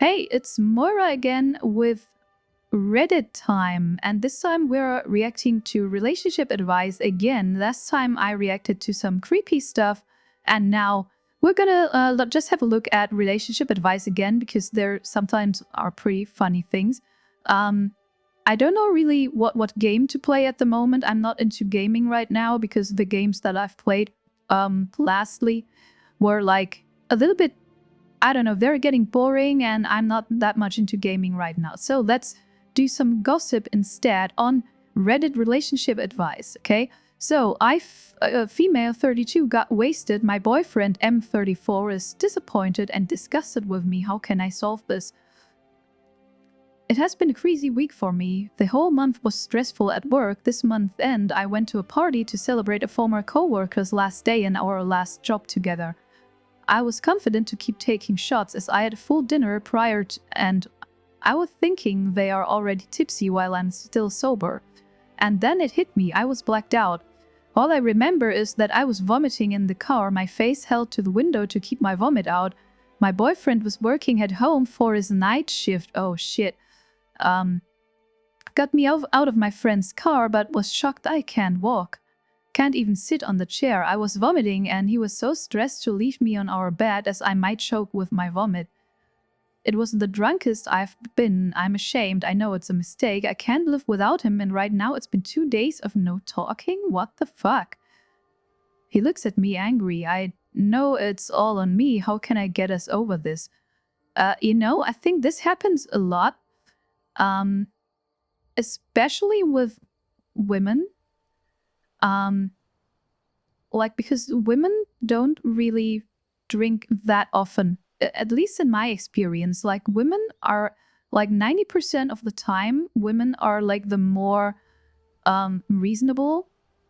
Hey, it's Moira again with Reddit time, and this time we're reacting to relationship advice again. Last time I reacted to some creepy stuff, and now we're gonna just have a look at relationship advice again because there sometimes are pretty funny things. I don't know really what game to play at the moment. I'm not into gaming right now because the games that I've played lastly were like a little bit, I don't know, they're getting boring and I'm not that much into gaming right now. So let's do some gossip instead on Reddit relationship advice, okay? So female 32 got wasted. My boyfriend M34 is disappointed and disgusted with me. How can I solve this? It has been a crazy week for me. The whole month was stressful at work. This month end, I went to a party to celebrate a former co-worker's last day in our last job together. I was confident to keep taking shots as I had a full dinner prior and I was thinking they are already tipsy while I'm still sober. And then it hit me, I was blacked out. All I remember is that I was vomiting in the car, my face held to the window to keep my vomit out. My boyfriend was working at home for his night shift. Oh shit. Got me out of my friend's car but was shocked I can't walk. Can't even sit on the chair. I was vomiting and he was so stressed to leave me on our bed as I might choke with my vomit. It was the drunkest I've been. I'm ashamed. I know it's a mistake. I can't live without him and right now it's been 2 days of no talking? What the fuck? He looks at me angry. I know it's all on me. How can I get us over this? I think this happens a lot. Especially with women. Because women don't really drink that often, at least in my experience. Like women are like 90% of the time, women are like the more reasonable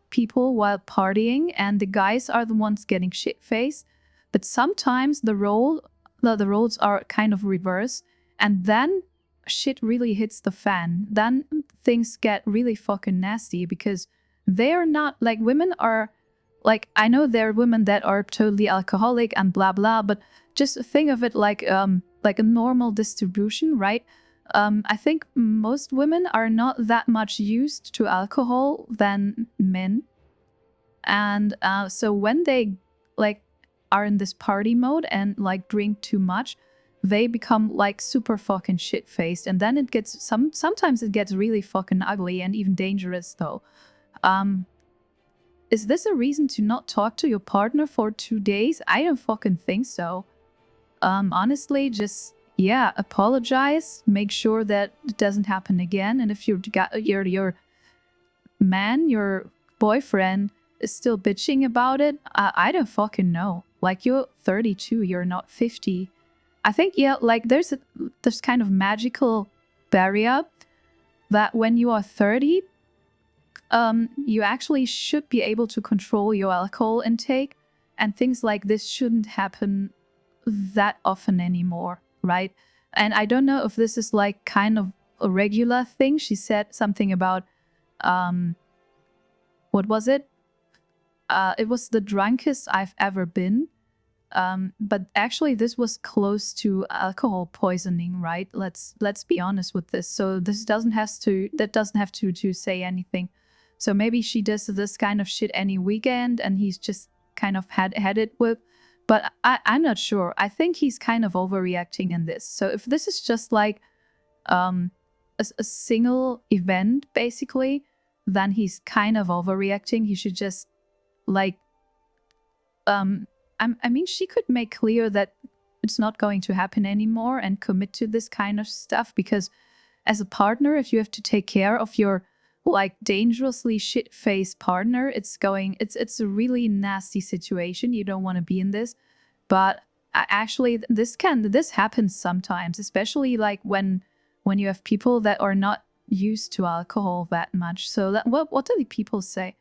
people while partying and the guys are the ones getting shit-faced. But sometimes the roles are kind of reversed and then shit really hits the fan. Then things get really fucking nasty because they're not like women are like, I know there are women that are totally alcoholic and blah blah, but just think of it like a normal distribution, right? I think most women are not that much used to alcohol than men, and so when they like are in this party mode and like drink too much, they become like super fucking shit-faced, and then it gets sometimes it gets really fucking ugly and even dangerous though. Is this a reason to not talk to your partner for 2 days? I don't fucking think so. Honestly, just, yeah, apologize. Make sure that it doesn't happen again. And if your man, your boyfriend is still bitching about it, I don't fucking know. Like, you're 32, you're not 50. I think, yeah, like, there's this kind of magical barrier that when you are 30, you actually should be able to control your alcohol intake, and things like this shouldn't happen that often anymore, right? And I don't know if this is like kind of a regular thing. She said something about, what was it? It was the drunkest I've ever been. But actually this was close to alcohol poisoning, right? Let's be honest with this. So this doesn't have to say anything. So maybe she does this kind of shit any weekend and he's just kind of had it with, but I'm not sure. I think he's kind of overreacting in this. So if this is just like a single event basically, then he's kind of overreacting. He should just like, I mean, she could make clear that it's not going to happen anymore and commit to this kind of stuff, because as a partner, if you have to take care of your like dangerously shit-faced partner, it's a really nasty situation. You don't want to be in this. But actually this happens sometimes, especially like when you have people that are not used to alcohol that much. So what do the people say?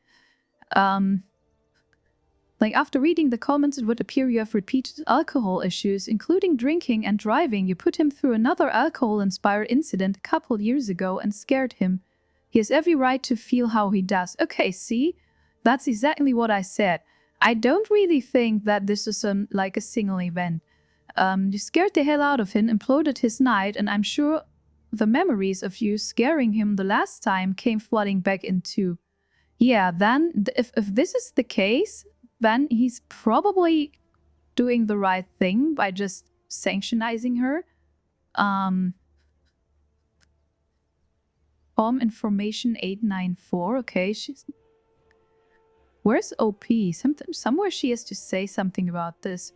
Like, after reading the comments, it would appear you have repeated alcohol issues, including drinking and driving. You put him through another alcohol-inspired incident a couple years ago and scared him. He has every right to feel how he does. Okay, see? That's exactly what I said. I don't really think that this is like a single event. You scared the hell out of him, imploded his night, and I'm sure the memories of you scaring him the last time came flooding back into. Yeah, then if this is the case, then he's probably doing the right thing by just sanctionizing her. Home information 894. Okay, she's. Where's OP? Somewhere she has to say something about this.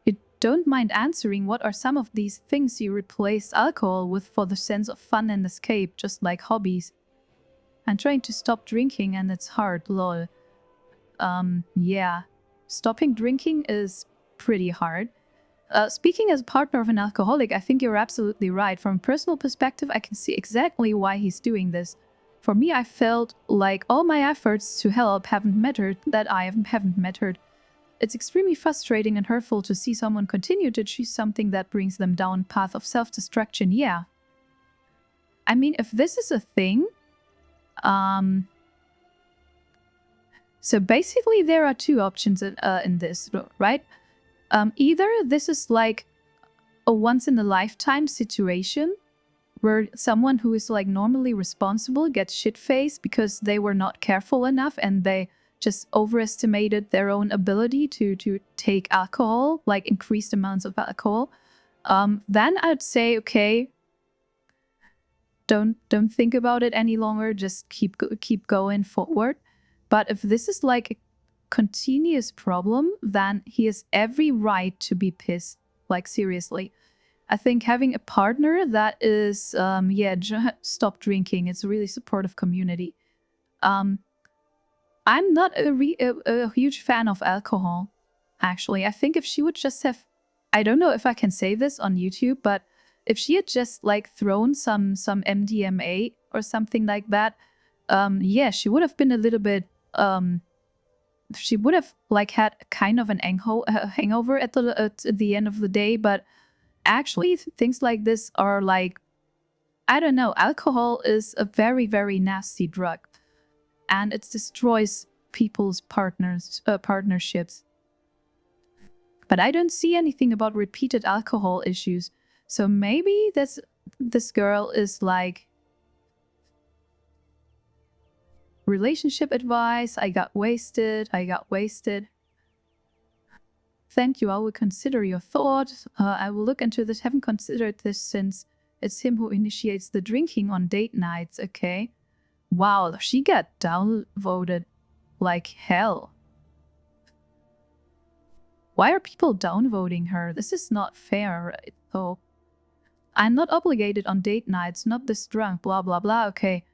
You don't mind answering what are some of these things you replace alcohol with for the sense of fun and escape, just like hobbies? I'm trying to stop drinking and it's hard, lol. Yeah. Stopping drinking is pretty hard. Speaking as a partner of an alcoholic, I think you're absolutely right. From a personal perspective, I can see exactly why he's doing this. For me, I felt like all my efforts to help haven't mattered, that I haven't mattered. It's extremely frustrating and hurtful to see someone continue to choose something that brings them down a path of self-destruction, yeah. I mean, if this is a thing, so basically there are two options in this, right? Either this is like a once-in-a-lifetime situation where someone who is like normally responsible gets shit-faced because they were not careful enough and they just overestimated their own ability to take alcohol, like increased amounts of alcohol. Then I'd say, okay, don't think about it any longer, just keep going forward. But if this is like a continuous problem, then he has every right to be pissed, like seriously. I think having a partner that is stop drinking, it's a really supportive community. I'm not a huge fan of alcohol, actually. I think if she would just have, I don't know if I can say this on YouTube, but if she had just like thrown some MDMA or something like that, yeah, she would have been a little bit, she would have like had kind of an hangover at the end of the day. But actually things like this are like, I don't know, alcohol is a very, very nasty drug. And it destroys people's partnerships. But I don't see anything about repeated alcohol issues. So maybe this girl is like, relationship advice, I got wasted. Thank you, I will consider your thought. I will look into this, haven't considered this since it's him who initiates the drinking on date nights, okay? Wow, she got downvoted like hell. Why are people downvoting her? This is not fair, right? Oh, I'm not obligated on date nights, not this drunk, blah, blah, blah. Okay,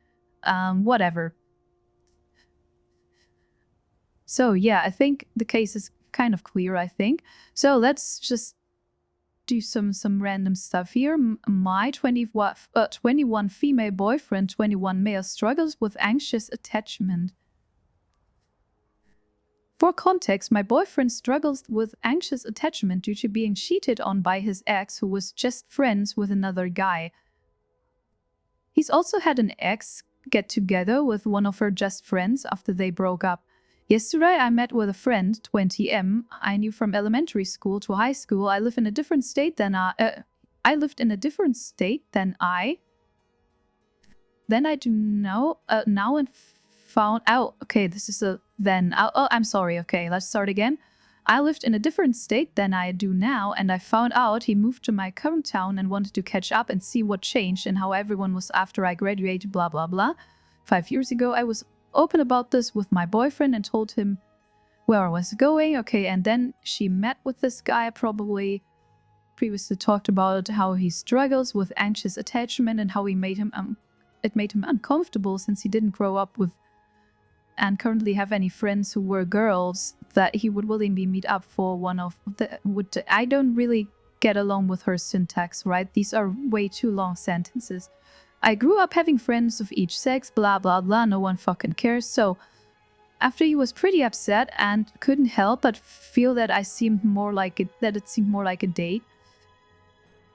whatever. So yeah, I think the case is kind of clear, I think. So let's just do some random stuff here. My 21 female boyfriend, 21 male struggles with anxious attachment. For context, my boyfriend struggles with anxious attachment due to being cheated on by his ex who was just friends with another guy. He's also had an ex get together with one of her just friends after they broke up. Yesterday I met with a friend, 20M, I knew from elementary school to high school. I live in a different state than I lived in a different state than Then I do know now and found out. Okay, this is a then. Oh, I'm sorry. Okay, let's start again. I lived in a different state than I do now, and I found out he moved to my current town and wanted to catch up and see what changed and how everyone was after I graduated, blah, blah, blah. 5 years ago, I was open about this with my boyfriend and told him where I was going. Okay, and then she met with this guy, probably previously talked about how he struggles with anxious attachment and how he made him it made him uncomfortable since he didn't grow up with and currently have any friends who were girls that he would willingly meet up for. One of the I don't really get along with her syntax, right? These are way too long sentences. I grew up having friends of each sex, blah, blah, blah, no one fucking cares. So, after he was pretty upset and couldn't help but feel that it seemed more like a date.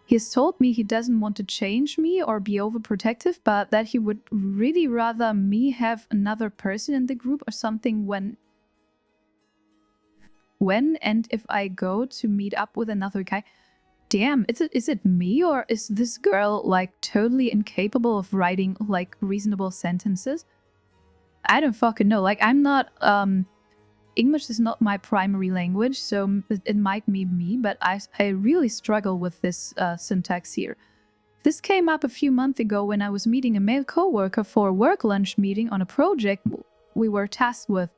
He has told me he doesn't want to change me or be overprotective, but that he would really rather me have another person in the group or something when and if I go to meet up with another guy. Damn, is it me, or is this girl like totally incapable of writing like reasonable sentences? I don't fucking know. Like, I'm not English is not my primary language, so it might be me, but I really struggle with this syntax here. This came up a few months ago when I was meeting a male coworker for a work lunch meeting on a project we were tasked with.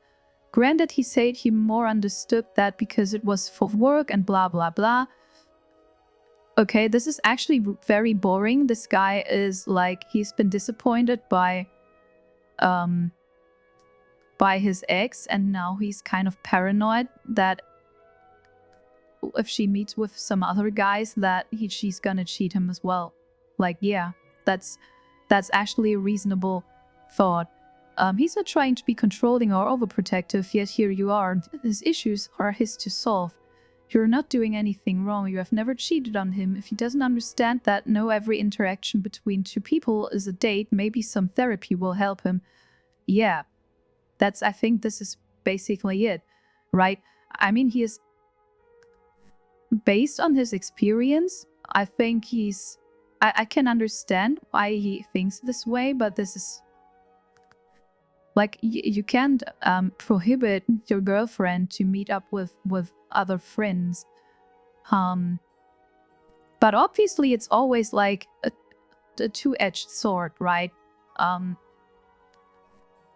Granted, he said he more understood that because it was for work and blah blah blah. Okay, this is actually very boring. This guy is like, he's been disappointed by his ex, and now he's kind of paranoid that if she meets with some other guys that she's gonna cheat him as well. Like, yeah, that's actually a reasonable thought. He's not trying to be controlling or overprotective, yet here you are. His issues are his to solve. You're not doing anything wrong. You have never cheated on him. If he doesn't understand that every interaction between two people is a date, maybe some therapy will help him. Yeah, I think this is basically it, right? I mean, he is, based on his experience, I think I can understand why he thinks this way, but this is, like, you can't prohibit your girlfriend to meet up with other friends. But obviously it's always like a two-edged sword, right?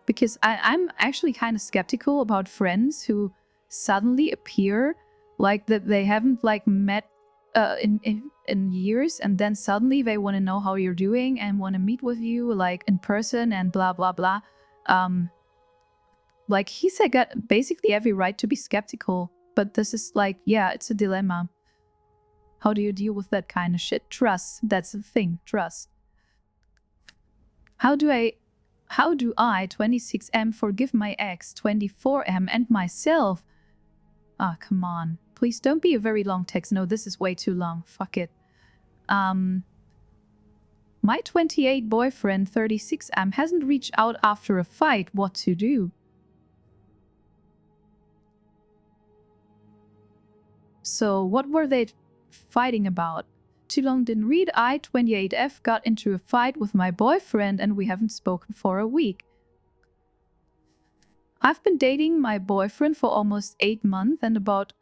Because I'm actually kind of skeptical about friends who suddenly appear like that they haven't like met in years, and then suddenly they want to know how you're doing and want to meet with you like in person and blah blah blah. Like, he's got basically every right to be skeptical, but this is like, yeah, it's a dilemma. How do you deal with that kind of shit? Trust, that's the thing, trust. How do I, 26M, forgive my ex, 24M, and myself? Ah, come on. Please don't be a very long text. No, this is way too long. Fuck it. My 28 boyfriend, 36M, hasn't reached out after a fight. What to do? So, what were they fighting about? Too long didn't read. I, 28F, got into a fight with my boyfriend and we haven't spoken for a week. I've been dating my boyfriend for almost 8 months, and about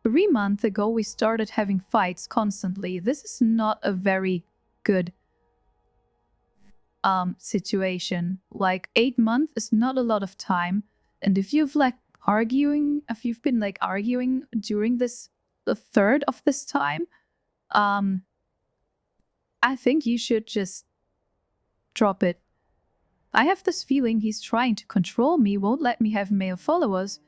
3 months ago we started having fights constantly. This is not a very good situation. Like, 8 months is not a lot of time, and if you've been like arguing during the third of this time, I think you should just drop it. I have this feeling he's trying to control me, won't let me have male followers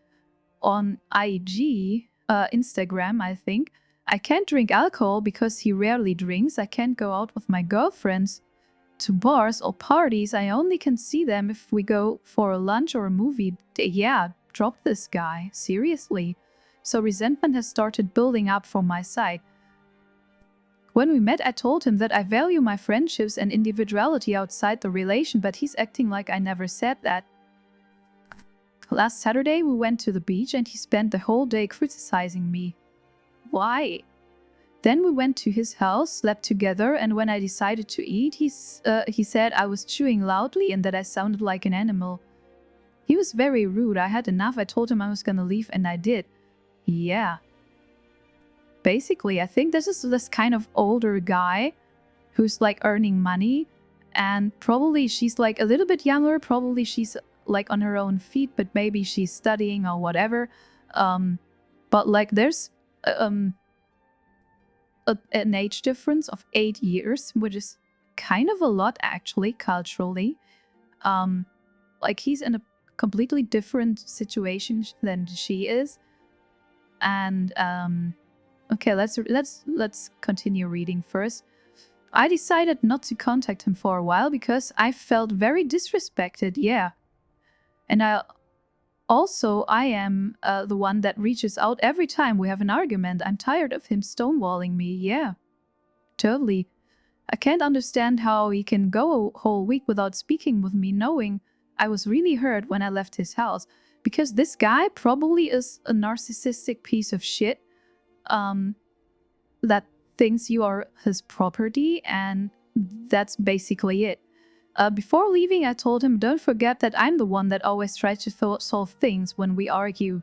on IG, Instagram, I think. I can't drink alcohol because he rarely drinks. I can't go out with my girlfriends to bars or parties. I only can see them if we go for a lunch or a movie. Yeah, drop this guy. Seriously. So resentment has started building up from my side. When we met, I told him that I value my friendships and individuality outside the relation, but he's acting like I never said that. Last Saturday, we went to the beach and he spent the whole day criticizing me. Why? Then we went to his house, slept together, and when I decided to eat, he said I was chewing loudly and that I sounded like an animal. He was very rude. I had enough. I told him I was gonna leave, and I did. Yeah. Basically, I think this is this kind of older guy who's like earning money, and probably she's like a little bit younger. Probably she's like on her own feet, but maybe she's studying or whatever. But like there's an age difference of 8 years, which is kind of a lot actually culturally. Like, he's in a completely different situation than she is, and okay, let's continue reading first. I decided not to contact him for a while because I felt very disrespected, yeah. And I am the one that reaches out every time we have an argument. I'm tired of him stonewalling me, yeah. totally. I can't understand how he can go a whole week without speaking with me, knowing I was really hurt when I left his house. Because this guy probably is a narcissistic piece of shit that thinks you are his property, and that's basically it. Before leaving, I told him, don't forget that I'm the one that always tries to solve things when we argue.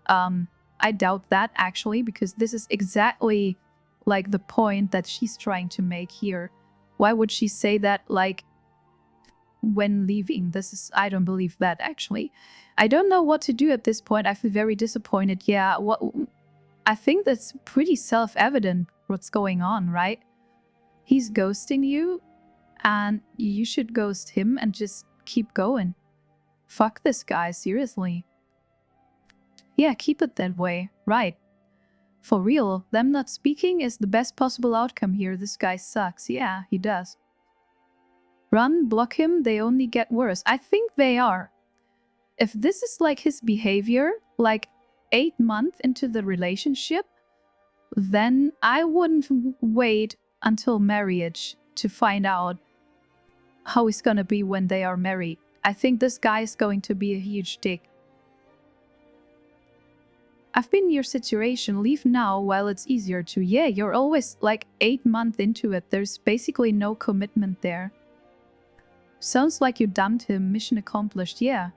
I doubt that, actually, because this is exactly like the point that she's trying to make here. Why would she say that, like, when leaving? I don't believe that, actually. I don't know what to do at this point. I feel very disappointed. Yeah, I think that's pretty self-evident what's going on, right? He's ghosting you, and you should ghost him and just keep going. Fuck this guy, seriously. Yeah, keep it that way, right? For real, them not speaking is the best possible outcome here. This guy sucks. Yeah, he does. Run, block him, they only get worse. I think they are. If this is like his behavior, like 8 months into the relationship, then I wouldn't wait until marriage to find out how he's gonna be when they are married. I think this guy is going to be a huge dick. I've been in your situation, leave now while it's easier to. Yeah, you're always like 8 months into it. There's basically no commitment there. Sounds like you dumped him, mission accomplished, yeah.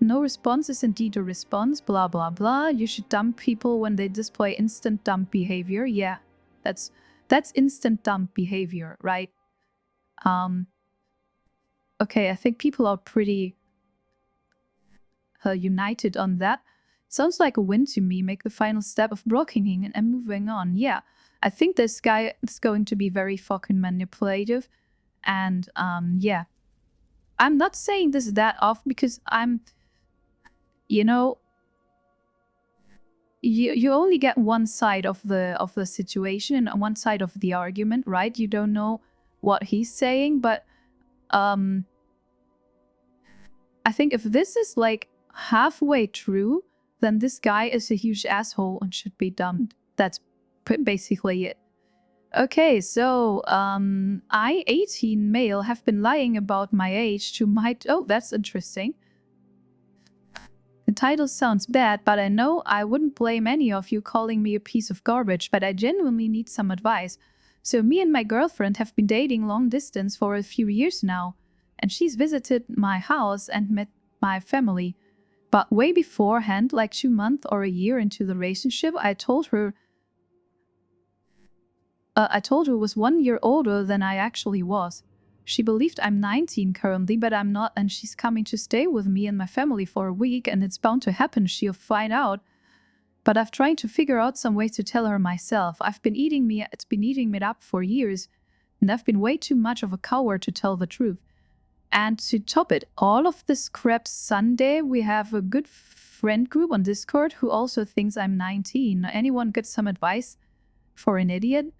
No response is indeed a response, blah blah blah. You should dump people when they display instant dump behavior. Yeah, that's instant dump behavior, right? Okay, I think people are pretty united on that. Sounds like a win to me. Make the final step of blocking him and moving on. Yeah, I think this guy is going to be very fucking manipulative. And yeah, I'm not saying this that off because I'm, you know, you only get one side of the situation and one side of the argument, right? You don't know what he's saying, but I think if this is like halfway true, then this guy is a huge asshole and should be dumped. That's basically it. Okay, so, I, 18 male, have been lying about my age to my... Oh, that's interesting. The title sounds bad, but I know I wouldn't blame any of you calling me a piece of garbage, but I genuinely need some advice. So me and my girlfriend have been dating long distance for a few years now, and she's visited my house and met my family. But way beforehand, like 2 months or a year into the relationship, I told her was 1 year older than I actually was. She believed I'm 19 currently, but I'm not, and she's coming to stay with me and my family for a week, and it's bound to happen, she'll find out. But I've tried to figure out some way to tell her myself. It's been eating me up for years, and I've been way too much of a coward to tell the truth. And to top it, all of this crap, Sunday, we have a good friend group on Discord who also thinks I'm 19. Anyone get some advice for an idiot?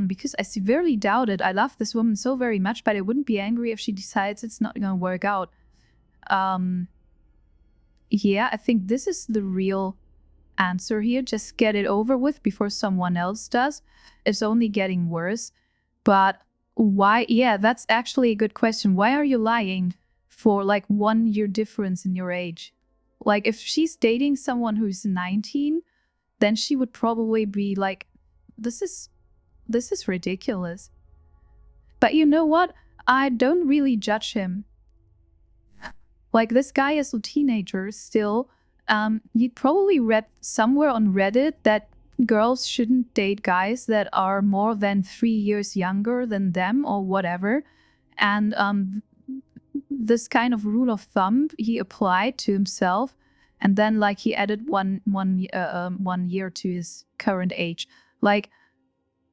Because I severely doubt it. I love this woman so very much, but I wouldn't be angry if she decides it's not gonna work out. Yeah, I think this is the real answer here. Just get it over with before someone else does. It's only getting worse. But why? Yeah, that's actually a good question. Why are you lying for like 1 year difference in your age? Like, if she's dating someone who's 19, then she would probably be like, this is ridiculous. But you know what? I don't really judge him. Like, this guy is a teenager still. You'd probably read somewhere on Reddit that girls shouldn't date guys that are more than 3 years younger than them or whatever. And this kind of rule of thumb he applied to himself, and then like he added one year to his current age. Like,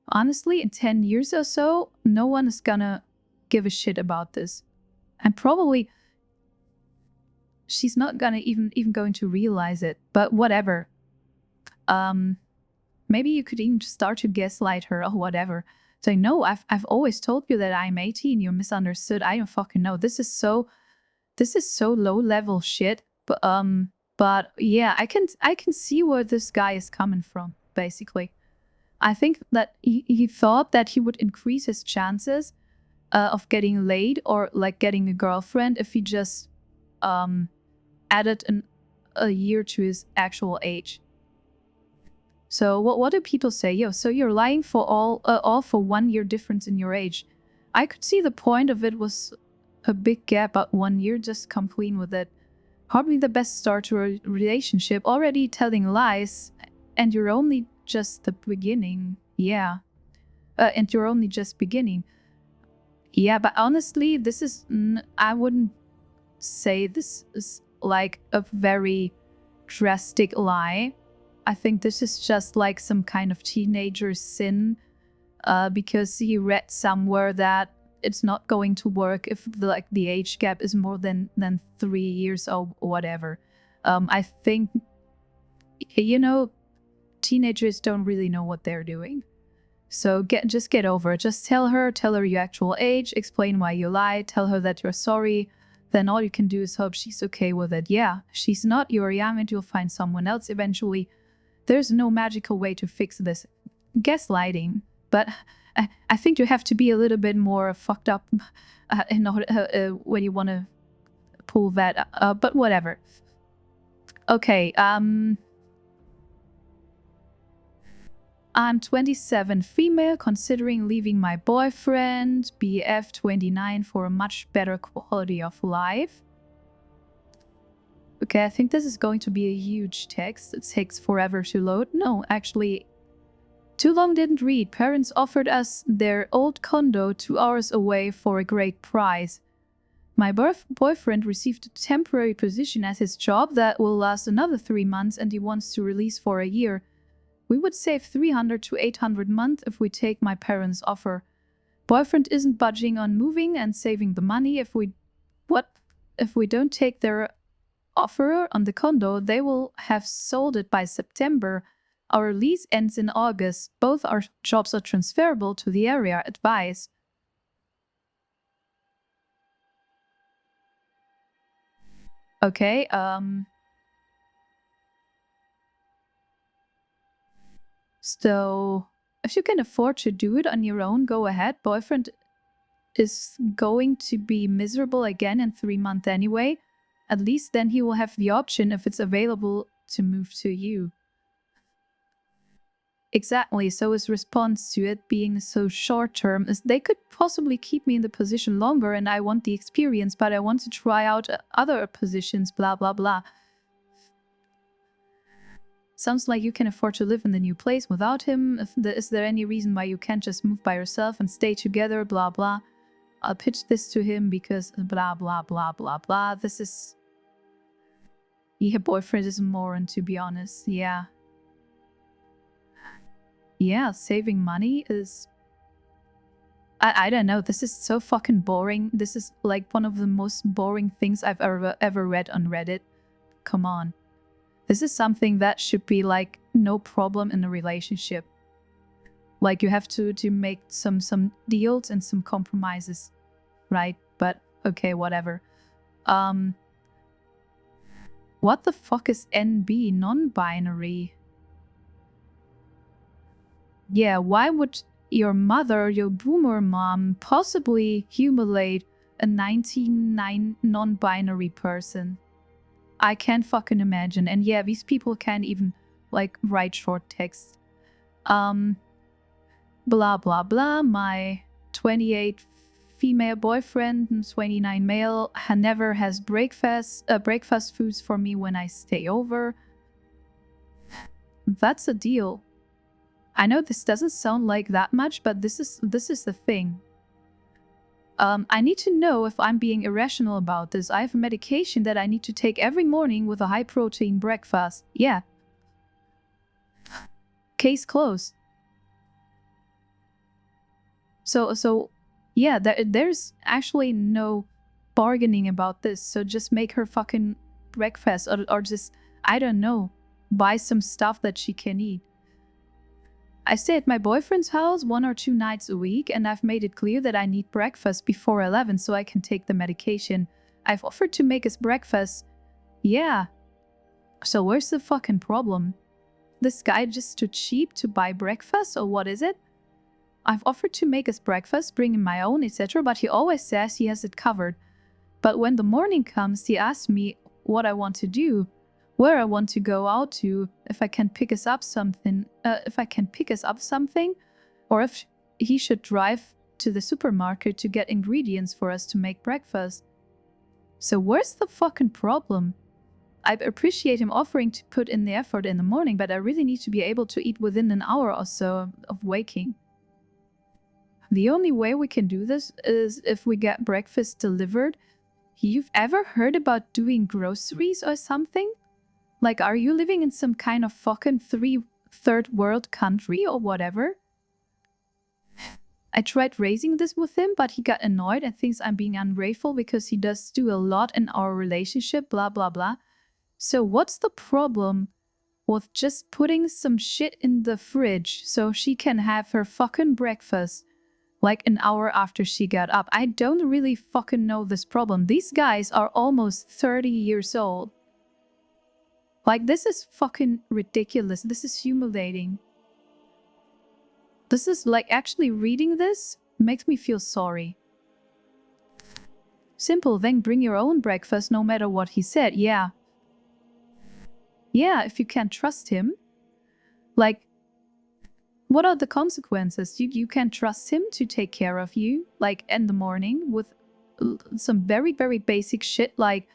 honestly, in 10 years or so, no one is gonna give a shit about this. And probably she's not gonna even going to realize it, but whatever. Maybe you could even start to gaslight her or whatever. So no, I've always told you that I'm 18, you misunderstood. I don't fucking know. This is so low level shit. But yeah, I can see where this guy is coming from, basically. I think that he thought that he would increase his chances of getting laid or like getting a girlfriend if he just added a year to his actual age. So what do people say? Yo, so you're lying for all for 1 year difference in your age. I could see the point of it was a big gap, but 1 year, just come clean with it. Hardly the best start to a relationship, already telling lies, and you're only just the beginning. Yeah. And you're only just beginning. Yeah, but honestly, this is... I wouldn't say this is like a very drastic lie. I think this is just like some kind of teenager sin, because he read somewhere that it's not going to work if the age gap is more than 3 years or whatever. I think, you know, teenagers don't really know what they're doing. So just get over it. Just tell her your actual age, explain why you lied, tell her that you're sorry. Then all you can do is hope she's okay with it. Yeah, she's not, you're young and you'll find someone else eventually. There's no magical way to fix this gaslighting, but I think you have to be a little bit more fucked up in order, when you want to pull that up, but whatever. Okay, I'm 27, female, considering leaving my boyfriend, BF 29, for a much better quality of life. Okay, I think this is going to be a huge text. It takes forever to load. No, actually, too long, didn't read. Parents offered us their old condo 2 hours away for a great price. My boyfriend received a temporary position at his job that will last another 3 months, and he wants to release for a year. We would save 300 to 800 a month if we take my parents' offer. Boyfriend isn't budging on moving and saving the money. If we don't take their offer on the condo, they will have sold it by September. Our lease ends in August. Both our jobs are transferable to the area. Advice. Okay, so if you can afford to do it on your own, go ahead. Boyfriend is going to be miserable again in 3 months anyway. At least then he will have the option, if it's available, to move to you. Exactly, so his response to it being so short-term is, they could possibly keep me in the position longer and I want the experience, but I want to try out other positions, blah blah blah. Sounds like you can afford to live in the new place without him. Is there any reason why you can't just move by yourself and stay together, blah blah. I'll pitch this to him because blah blah blah blah blah. This is... Your boyfriend is a moron, to be honest. Yeah. Yeah, saving money is... I don't know, this is so fucking boring. This is like one of the most boring things I've ever read on Reddit. Come on. This is something that should be like no problem in a relationship. Like you have to make some deals and some compromises, right? But okay, whatever. What the fuck is NB, non-binary? Yeah, why would your mother, your boomer mom, possibly humiliate a 19 non-binary person? I can't fucking imagine. And yeah, these people can't even like write short text. Blah blah blah. My 28 female boyfriend and 29 male never has breakfast foods for me when I stay over. That's a deal. I know this doesn't sound like that much, but this is the thing. I need to know if I'm being irrational about this. I have a medication that I need to take every morning with a high-protein breakfast. Yeah. Case closed. So yeah, there's actually no bargaining about this. So just make her fucking breakfast or just, I don't know, buy some stuff that she can eat. I stay at my boyfriend's house 1 or 2 nights a week, and I've made it clear that I need breakfast before 11 so I can take the medication. I've offered to make us breakfast. Yeah. So where's the fucking problem? this guy just too cheap to buy breakfast, or what is it? I've offered to make us breakfast, bring him my own, etc., but he always says he has it covered. But when the morning comes, he asks me what I want to do, where I want to go out to, if I can pick us up something, or if he should drive to the supermarket to get ingredients for us to make breakfast. So where's the fucking problem? I appreciate him offering to put in the effort in the morning, but I really need to be able to eat within an hour or so of waking. The only way we can do this is if we get breakfast delivered. You've ever heard about doing groceries or something? Like, are you living in some kind of fucking third world country or whatever? I tried raising this with him, but he got annoyed and thinks I'm being ungrateful because he does do a lot in our relationship, blah blah blah. So what's the problem with just putting some shit in the fridge so she can have her fucking breakfast like an hour after she got up? I don't really fucking know this problem. These guys are almost 30 years old. Like, this is fucking ridiculous. This is humiliating. This is like, actually reading this makes me feel sorry. Simple, then bring your own breakfast no matter what he said. Yeah. Yeah, if you can't trust him. Like, what are the consequences? You can't trust him to take care of you, like in the morning, with some very, very basic shit, like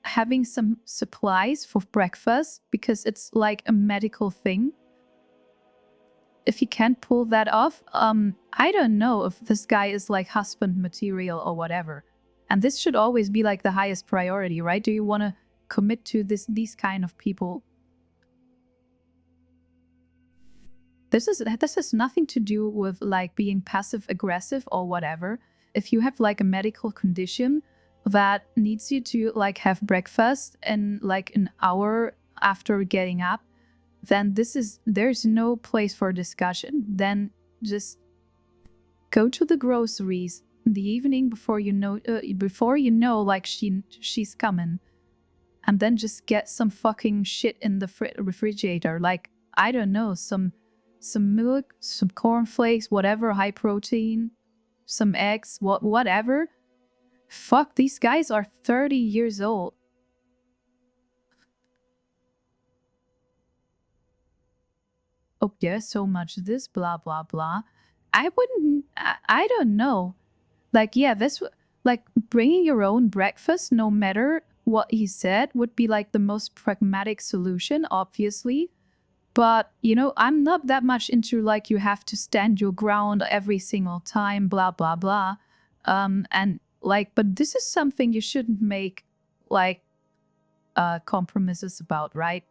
having some supplies for breakfast, because it's like a medical thing. If he can't pull that off, I don't know if this guy is like husband material or whatever. And this should always be like the highest priority, right? Do you want to commit to these kind of people? This has nothing to do with like being passive aggressive or whatever. If you have like a medical condition that needs you to like have breakfast in like an hour after getting up, then there's no place for discussion. Then just go to the groceries in the evening before you know like she's coming, and then just get some fucking shit in the refrigerator, like, I don't know, some milk, some cornflakes, whatever, high protein, some eggs, whatever. Fuck, these guys are 30 years old. Oh yeah, so much this, blah blah blah. I don't know. Like, yeah, this, like, bringing your own breakfast no matter what he said would be like the most pragmatic solution, obviously. But, you know, I'm not that much into like you have to stand your ground every single time, blah blah blah. And like, but this is something you shouldn't make like compromises about, right?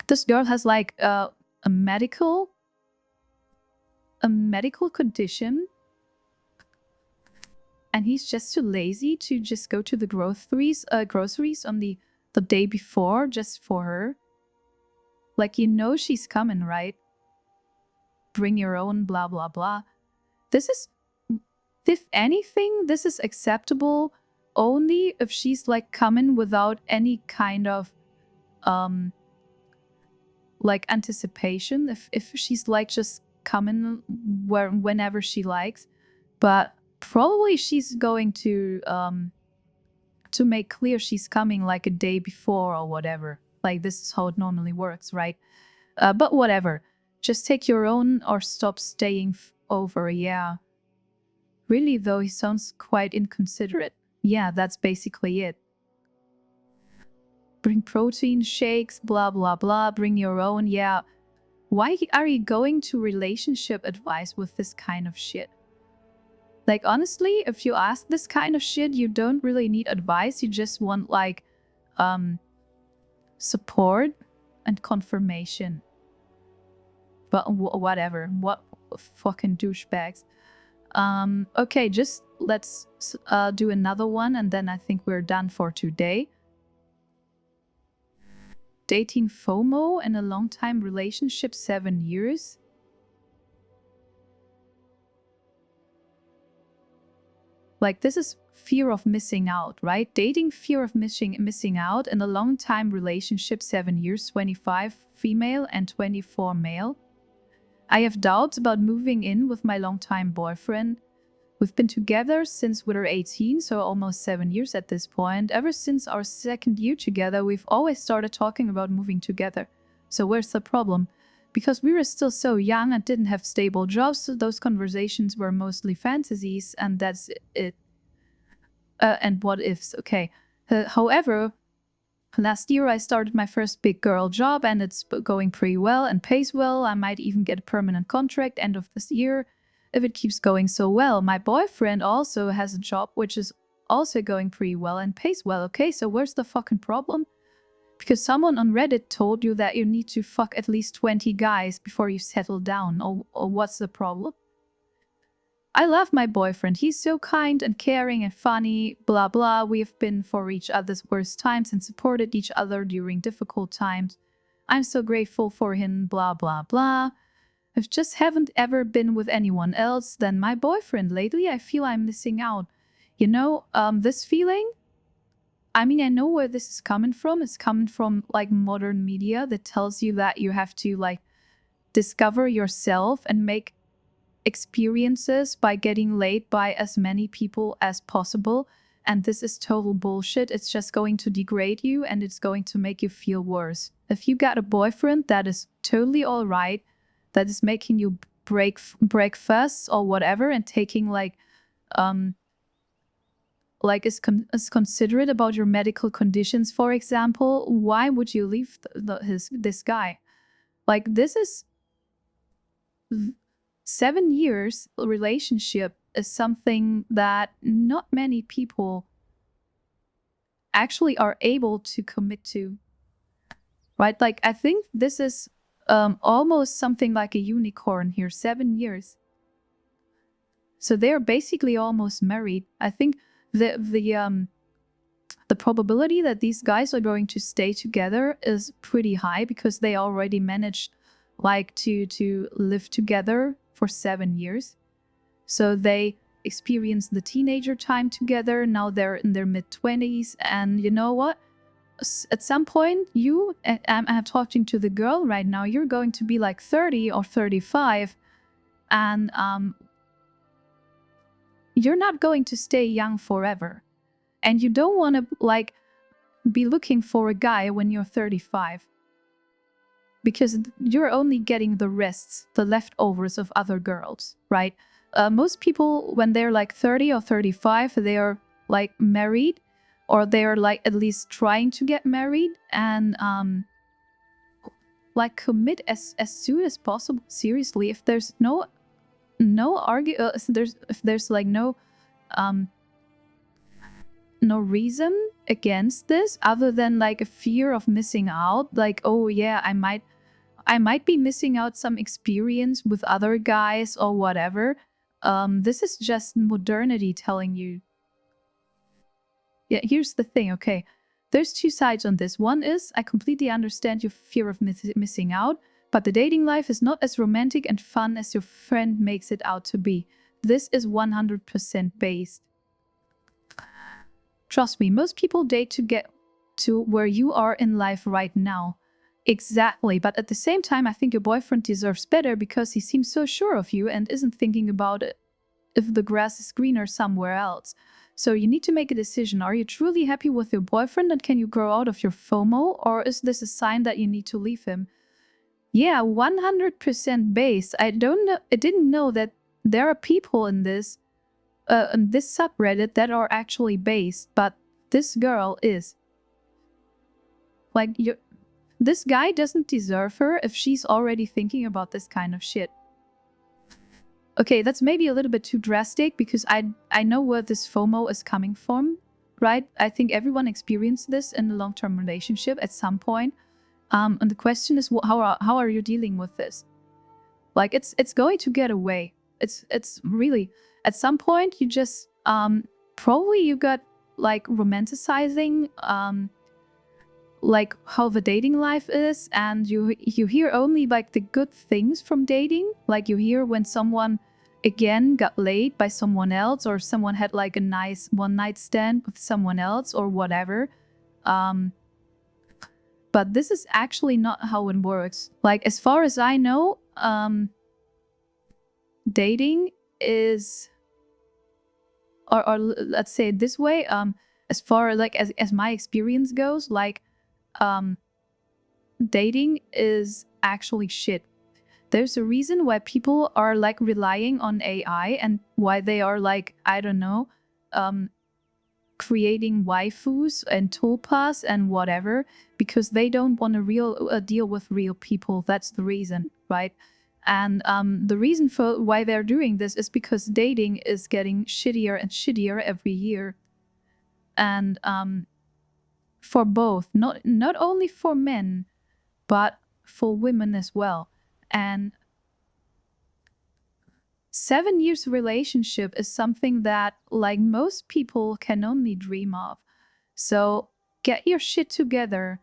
This girl has like a medical condition, and he's just too lazy to just go to the groceries on the day before just for her. Like, you know she's coming, right? Bring your own, blah blah blah. This is, if anything, this is acceptable only if she's like coming without any kind of like anticipation, if she's like just coming whenever she likes. But probably she's going to make clear she's coming like a day before or whatever. Like, this is how it normally works, right? But whatever, just take your own or stop staying over. Yeah, really though, he sounds quite inconsiderate. Yeah, that's basically it. Bring protein shakes, blah blah blah, bring your own. Yeah, why are you going to relationship advice with this kind of shit? Like, honestly, if you ask this kind of shit, you don't really need advice. You just want like support and confirmation. But whatever, what fucking douchebags. Okay, just let's do another one, and then I think we're done for today. Dating FOMO in a long-time relationship, 7 years. Like, this is fear of missing out, right? Dating, fear of missing out in a long-time relationship, 7 years, 25 female and 24 male. I have doubts about moving in with my long-time boyfriend. We've been together since we were 18, so almost 7 years at this point. Ever since our 2nd year together, we've always started talking about moving together. So where's the problem? Because we were still so young and didn't have stable jobs, so those conversations were mostly fantasies, and that's it. And what ifs, okay. However, last year I started my first big girl job, and it's going pretty well and pays well. I might even get a permanent contract end of this year if it keeps going so well. My boyfriend also has a job which is also going pretty well and pays well. Okay, so where's the fucking problem? Because someone on Reddit told you that you need to fuck at least 20 guys before you settle down, or what's the problem? I love my boyfriend. He's so kind and caring and funny, blah blah. We have been for each other's worst times and supported each other during difficult times. I'm so grateful for him, blah blah blah. I just haven't ever been with anyone else than my boyfriend. Lately, I feel I'm missing out. You know, this feeling, I mean, I know where this is coming from. It's coming from, like, modern media that tells you that you have to, like, discover yourself and make experiences by getting laid by as many people as possible. And this is total bullshit. It's just going to degrade you, and it's going to make you feel worse. If you got a boyfriend that is totally all right, that is making you break fuss or whatever, and taking, like is considerate about your medical conditions, for example, why would you leave this guy? Like, this is 7 years relationship is something that not many people actually are able to commit to, right? Like, I think this is almost something like a unicorn here, 7 years. So they're basically almost married. I think the probability that these guys are going to stay together is pretty high, because they already managed, like, to live together for 7 years. So they experienced the teenager time together. Now they're in their mid-20s, and you know what? At some point, I'm talking to the girl right now, you're going to be like 30 or 35, and you're not going to stay young forever. And you don't want to, like, be looking for a guy when you're 35. Because you're only getting the rests, the leftovers of other girls, right? Most people, when they're like 30 or 35, they are, like, married, or they're, like, at least trying to get married, and like, commit as soon as possible. Seriously, if there's no reason against this other than, like, a fear of missing out, like, oh yeah, I might be missing out some experience with other guys or whatever. This is just modernity telling you. Yeah, here's the thing, okay? There's two sides on this. One is, I completely understand your fear of missing out, but the dating life is not as romantic and fun as your friend makes it out to be. This is 100% based. Trust me, most people date to get to where you are in life right now. Exactly, but at the same time, I think your boyfriend deserves better, because he seems so sure of you and isn't thinking about it if the grass is greener somewhere else. So you need to make a decision. Are you truly happy with your boyfriend, and can you grow out of your FOMO, or is this a sign that you need to leave him? Yeah, 100% based. I didn't know that there are people in this subreddit that are actually based, but this girl is. Like, this guy doesn't deserve her if she's already thinking about this kind of shit. Okay, that's maybe a little bit too drastic, because I know where this FOMO is coming from, right? I think everyone experienced this in a long-term relationship at some point. And the question is, how are you dealing with this? Like, it's going to get away. It's really, at some point you just probably you got, like, romanticizing like how the dating life is, and you hear only, like, the good things from dating. Like, you hear when someone again got laid by someone else, or someone had like a nice one-night stand with someone else or whatever. But this is actually not how it works. Like, as far as I know, dating is, or let's say it this way, as far like as my experience goes, like, dating is actually shit. There's a reason why people are like relying on AI, and why they are like, I don't know, creating waifus and tulpas and whatever, because they don't want to deal with real people. That's the reason, right? And the reason for why they're doing this is because dating is getting shittier and shittier every year. And for both, not only for men, but for women as well. And 7 years relationship is something that, like, most people can only dream of. So get your shit together.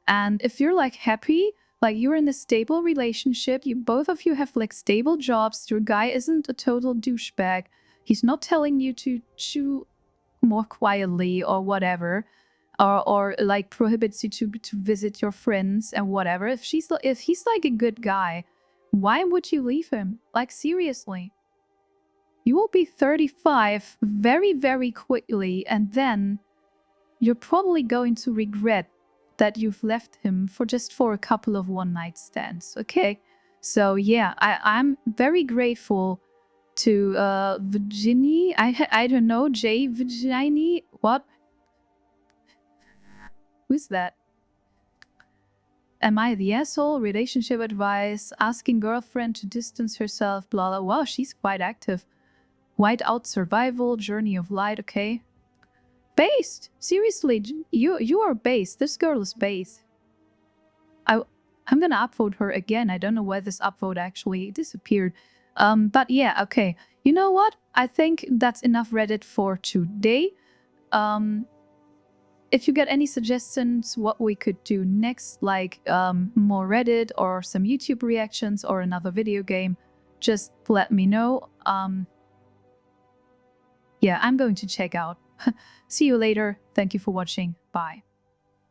And if you're like happy, like you're in a stable relationship, both of you have like stable jobs, your guy isn't a total douchebag, he's not telling you to chew more quietly or whatever, or like prohibits you to visit your friends and whatever. If he's like a good guy, why would you leave him? Like, seriously. You will be 35 very, very quickly, and then you're probably going to regret that you've left him for a couple of one-night stands, okay? So yeah, I'm very grateful to Virginie. I don't know, J Virginie? What? Who's that? Am I the asshole? Relationship advice, asking girlfriend to distance herself, blah blah. Wow, she's quite active. Whiteout survival, journey of light, okay. Based! Seriously, you are based. This girl is based. I'm gonna upvote her again. I don't know why this upvote actually disappeared. But yeah, okay. You know what? I think that's enough Reddit for today. If you get any suggestions what we could do next, like more Reddit or some YouTube reactions or another video game, just let me know. Yeah, I'm going to check out. See you later. Thank you for watching. Bye.